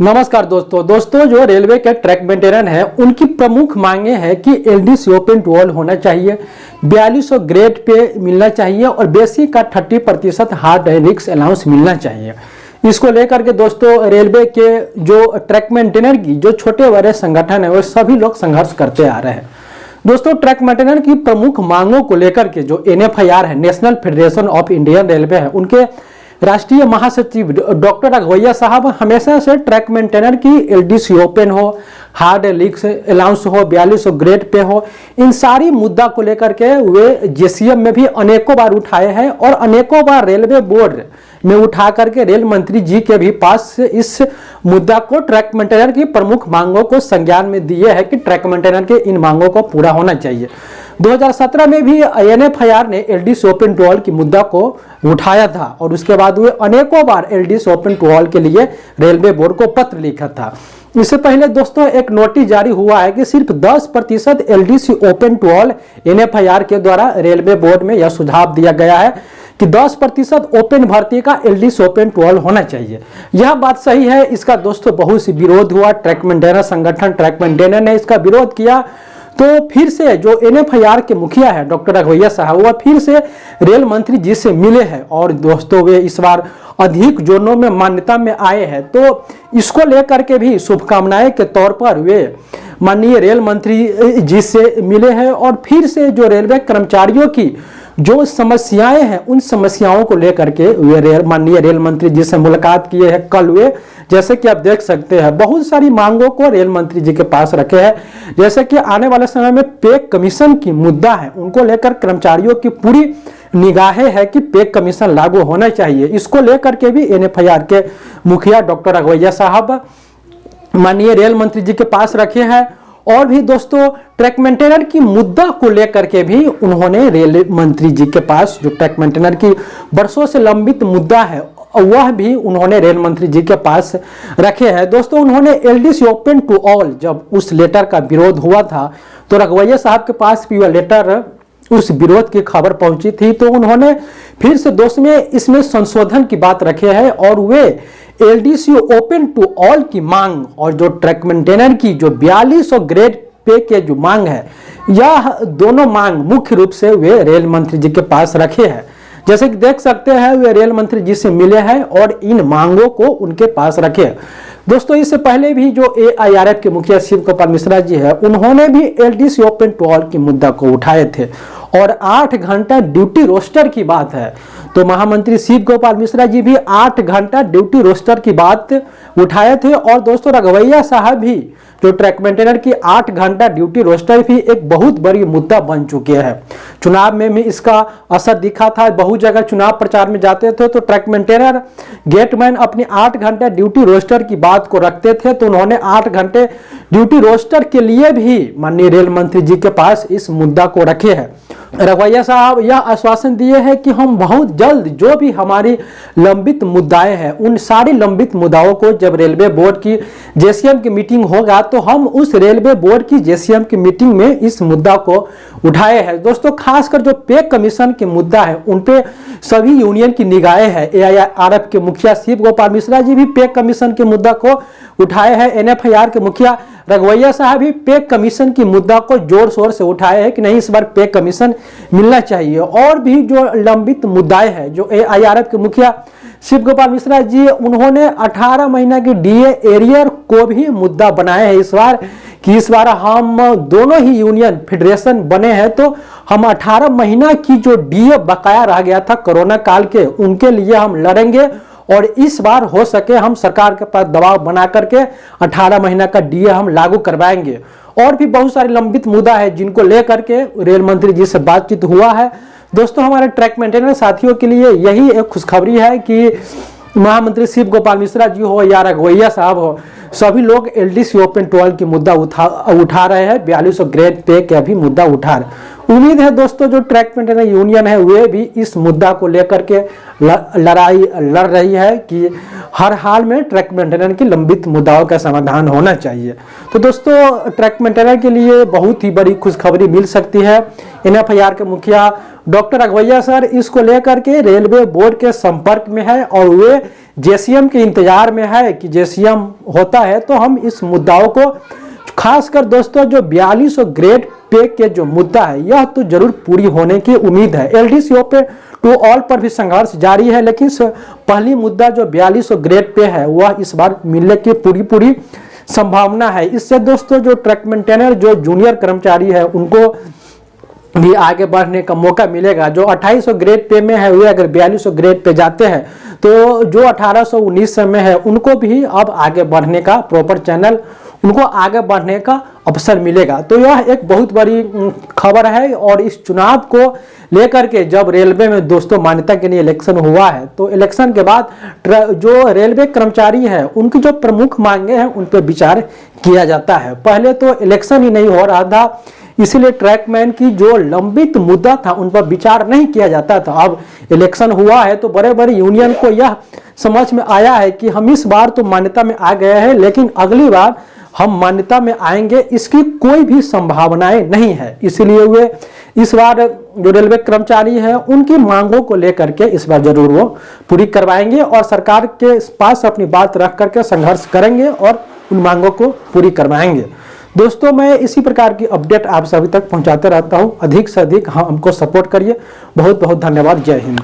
नमस्कार दोस्तों जो रेलवे के ट्रैक मेंटेनर हैं उनकी प्रमुख मांगे हैं कि एलडीसी ओपन टू ऑल होना चाहिए, 4200 ग्रेड पे मिलना चाहिए और बेसिक का 30% हार्ड रिस्क अलाउंस मिलना चाहिए। इसको लेकर के दोस्तों रेलवे के जो ट्रैक मेंटेनर की जो छोटे बड़े संगठन है वो सभी लोग संघर्ष करते आ रहे हैं। दोस्तों ट्रैक मेंटेनर की प्रमुख मांगों को लेकर के जो NFIR है, national federation of Indian railway है, उनके राष्ट्रीय महासचिव डॉक्टर राघवैया साहब हमेशा से ट्रैक मेंटेनर की एलडीसी ओपन हो, हार्ड रिस्क अलाउंस हो, 4200 ग्रेड पे हो, इन सारी मुद्दा को लेकर के वे जेसीएम में भी अनेकों बार उठाए हैं और अनेकों बार रेलवे बोर्ड में उठा करके रेल मंत्री जी के भी पास इस मुद्दा को ट्रैक मेंटेनर की प्रमुख मांगों को संज्ञान में दिए है कि ट्रैक मेंटेनर के इन मांगों को पूरा होना चाहिए। 2017 में भी NFIR ने एलडीसी ओपन टू ऑल की मुद्दा को उठाया था और उसके बाद वे अनेकों बार एलडीसी ओपन टू ऑल के लिए रेलवे बोर्ड को पत्र लिखा था। इससे पहले दोस्तों एक नोटिस जारी हुआ है कि सिर्फ 10% LDC open to all NFIR के द्वारा रेलवे बोर्ड में यह सुझाव दिया गया है कि 10% ओपन भर्ती का एलडीसी ओपन टू ऑल होना चाहिए। यह बात सही है, इसका दोस्तों बहुत सी विरोध हुआ। ट्रैक मेंटेनर संगठन ट्रैक मेंटेनर ने इसका विरोध किया तो फिर से जो NFIR के मुखिया है डॉक्टर राघवैया साहब वह फिर से रेल मंत्री जी से मिले हैं और दोस्तों वे इस बार अधिक जोनों में मान्यता में आए हैं। तो इसको लेकर के भी शुभकामनाएं के तौर पर वे माननीय रेल मंत्री जी से मिले हैं और फिर से जो रेलवे कर्मचारियों की जो समस्याएं हैं उन समस्याओं को लेकर के वे माननीय रेल मंत्री जी से मुलाकात किए हैं। कल वे जैसे कि आप देख सकते हैं बहुत सारी मांगों को रेल मंत्री जी के पास रखे हैं, जैसे कि आने वाले समय में पे कमीशन की मुद्दा है उनको लेकर कर्मचारियों की पूरी निगाहें है कि पे कमीशन लागू होना चाहिए। इसको लेकर के भी NFIR के मुखिया डॉक्टर राघवैया साहब माननीय रेल मंत्री जी के पास रखे हैं और भी दोस्तों ट्रैक मेंटेनर की मुद्दा को लेकर के भी उन्होंने रेल मंत्री जी के पास जो ट्रैक मेंटेनर की वर्षों से लंबित मुद्दा है वह भी उन्होंने रेल मंत्री जी के पास रखे हैं। दोस्तों उन्होंने एलडीसी ओपन टू ऑल जब उस लेटर का विरोध हुआ था तो राघवैया साहब के पास भी वह लेटर उस विरोध की खबर पहुंची थी, तो उन्होंने फिर से दोस्तों में इसमें संशोधन की बात रखे है और वे एलडीसी ओपन टू ऑल की मांग और जो ट्रैक मेंटेनर की जो 4200 ग्रेड पे के जो मांग है यह दोनों मांग मुख्य रूप से वे रेल मंत्री जी के पास रखे हैं। जैसे कि देख सकते हैं वे रेल मंत्री जी से मिले हैं और इन मांगों को उनके पास रखे। दोस्तों इससे पहले भी जो AIRF के मुखिया शिव गोपाल मिश्रा जी है उन्होंने भी एलडीसी ओपन टू ऑल की मुद्दा को उठाए थे और 8 घंटा ड्यूटी रोस्टर की बात है तो महामंत्री शिव गोपाल मिश्रा जी भी 8 घंटा ड्यूटी रोस्टर की बात उठाए थे और दोस्तों राघवैया साहब भी जो ट्रैक मेंटेनर की 8 घंटा ड्यूटी रोस्टर भी एक बहुत बड़ी मुद्दा बन चुके हैं। चुनाव में भी इसका असर दिखा था, बहुत जगह चुनाव प्रचार में जाते थे तो ट्रैक मेंटेनर गेटमैन अपनी 8 घंटे ड्यूटी रोस्टर की बात को रखते थे तो उन्होंने 8 घंटे ड्यूटी रोस्टर के लिए भी माननीय रेल मंत्री जी के पास इस मुद्दा को रखे हैं। राघवैया साहब यह आश्वासन दिए हैं कि हम बहुत जल्द जो भी हमारी लंबित मुद्दाएं हैं उन सारी लंबित मुद्दाओं को जब रेलवे बोर्ड की जेसीएम की मीटिंग होगा तो हम उस रेलवे बोर्ड की जेसीएम की मीटिंग में इस मुद्दा को उठाए हैं। दोस्तों खासकर जो पे कमीशन के मुद्दा है उन पे सभी यूनियन की निगाहें हैं। AIRF के मुखिया शिव गोपाल मिश्रा जी भी पे कमीशन के मुद्दा को उठाए हैं। NFIR के मुखिया राघवैया साहब भी पे कमीशन की मुद्दा को जोर शोर से उठाए हैं कि नहीं इस बार पे कमीशन मिलना चाहिए। और भी जो लंबित मुद्दाएं हैं जो AIRF के मुखिया शिव गोपाल मिश्रा जी उन्होंने 18 महीना की DA एरियर को भी मुद्दा बनाए हैं इस बार कि इस बार हम दोनों ही यूनियन फेडरेशन बने हैं तो हम 18 महीना की जो DA बकाया रह गया था कोरोना काल के उनके लिए हम लड़ेंगे और इस बार हो सके हम सरकार के पास दबाव बना करके 18 महीना का DA हम लागू करवाएंगे। और भी बहुत सारे लंबित मुद्दा है जिनको लेकर के रेल मंत्री जी से बातचीत हुआ है। दोस्तों हमारे ट्रैक मेंटेनर साथियों के लिए यही एक खुशखबरी है कि महामंत्री शिव गोपाल मिश्रा जी हो या राघवैया साहब हो सभी लोग एलडीसी ओपन टू ऑल की मुद्दा उठा रहे हैं, 4200 ग्रेड पे का भी मुद्दा उठा रहे। उम्मीद है दोस्तों जो ट्रैक मेंटेनर यूनियन है वे भी इस मुद्दा को लेकर के लड़ाई लड़ रही है कि हर हाल में ट्रैक मेंटेनर की लंबित मुद्दाओं का समाधान होना चाहिए। तो दोस्तों ट्रैक मेंटेनर के लिए बहुत ही बड़ी खुशखबरी मिल सकती है। NFIR के मुखिया डॉक्टर राघवैया सर इसको लेकर के रेलवे बोर्ड के संपर्क में है और वे जेसीएम के इंतजार में है कि जेसीएम होता है तो हम इस मुद्दाओं को, खासकर दोस्तों जो 4200 ग्रेड पे के जो मुद्दा है यह तो जरूर पूरी होने की उम्मीद है। एलडीसीओ पे टू ऑल पर भी संघर्ष जारी है, लेकिन पहली मुद्दा जो 4200 ग्रेड पे है वह इस बार मिलने की पूरी संभावना है। इससे दोस्तों जो ट्रक मेंटेनर जो जूनियर कर्मचारी है उनको भी आगे बढ़ने का मौका मिलेगा। जो 2800 ग्रेड पे में है वे अगर 4200 ग्रेड पे जाते हैं तो जो 1819 में है उनको भी अब आगे बढ़ने का प्रॉपर चैनल, उनको आगे बढ़ने का अवसर मिलेगा। तो यह एक बहुत बड़ी खबर है। और इस चुनाव को लेकर के जब रेलवे में दोस्तों मान्यता के लिए इलेक्शन हुआ है तो इलेक्शन के बाद जो रेलवे कर्मचारी हैं उनकी जो प्रमुख मांगे हैं उन पर विचार किया जाता है। पहले तो इलेक्शन ही नहीं हो रहा था, इसीलिए ट्रैकमैन की जो लंबित मुद्दा था उन पर विचार नहीं किया जाता था। अब इलेक्शन हुआ है तो बड़े बड़े यूनियन को यह समझ में आया है कि हम इस बार तो मान्यता में आ गए हैं, लेकिन अगली बार हम मान्यता में आएंगे इसकी कोई भी संभावनाएं नहीं है। इसलिए वे इस बार जो रेलवे कर्मचारी हैं उनकी मांगों को लेकर के इस बार जरूर वो पूरी करवाएंगे और सरकार के पास अपनी बात रख करके संघर्ष करेंगे और उन मांगों को पूरी करवाएंगे। दोस्तों मैं इसी प्रकार की अपडेट आप सभी तक पहुंचाते रहता हूं। अधिक से अधिक हमको सपोर्ट करिए। बहुत बहुत धन्यवाद। जय हिंद।